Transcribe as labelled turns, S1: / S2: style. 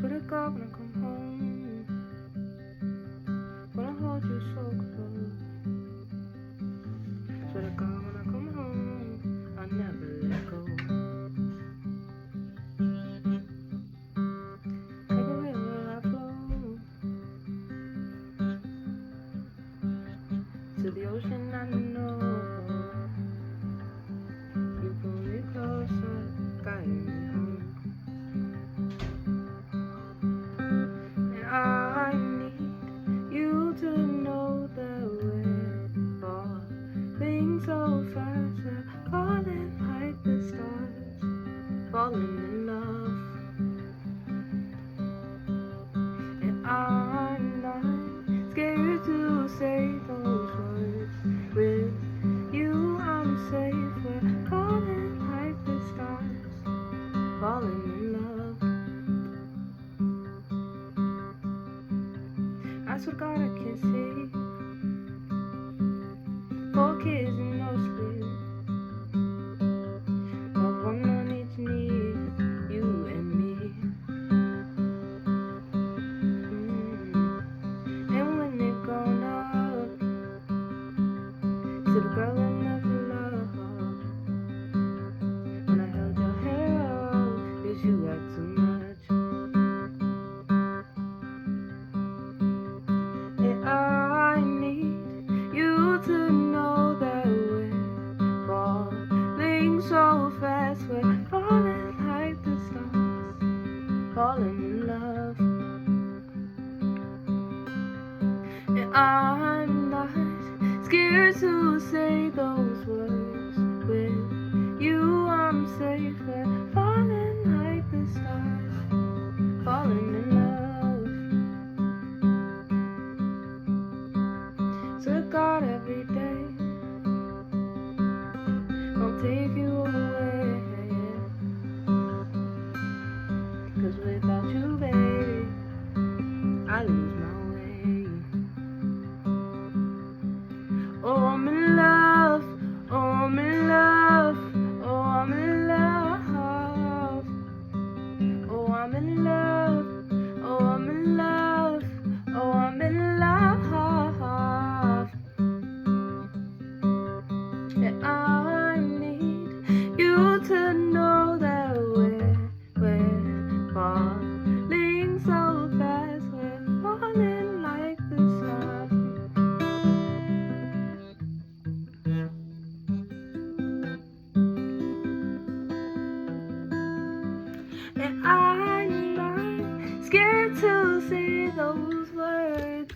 S1: Swear to God when I come home, wanna hold you so close. Swear to God when I come home, I'll never let go. Like a river I flow to the ocean. I know you pull me closer, guide me home. And I need you to know that we're falling so fast. We're falling like the stars, falling in love. And I'm not scared to say those words. With you I'm safe. We're falling like the stars, falling in love. I swear to God I can see 4 kids and no sleep. Love one on each knee, you and me. And when they're grown up, to the girl I never loved. When I held your hair up, 'cause you act too much. And I need you to know that we're falling so fast. We're falling like the stars, falling in love. And I'm not scared to say those words. With you I'm safe. We're falling like the stars, falling in love. So God every day won't take you away, 'cause without you, baby, I lose my way. Oh, I'm in love. Oh, I'm in love. Oh, I'm in love. Oh, I'm in love. Oh, I'm in love. Oh, I'm in love. And I need you to know that we're falling so fast. We're falling like the stars. And I'm not scared to say those words.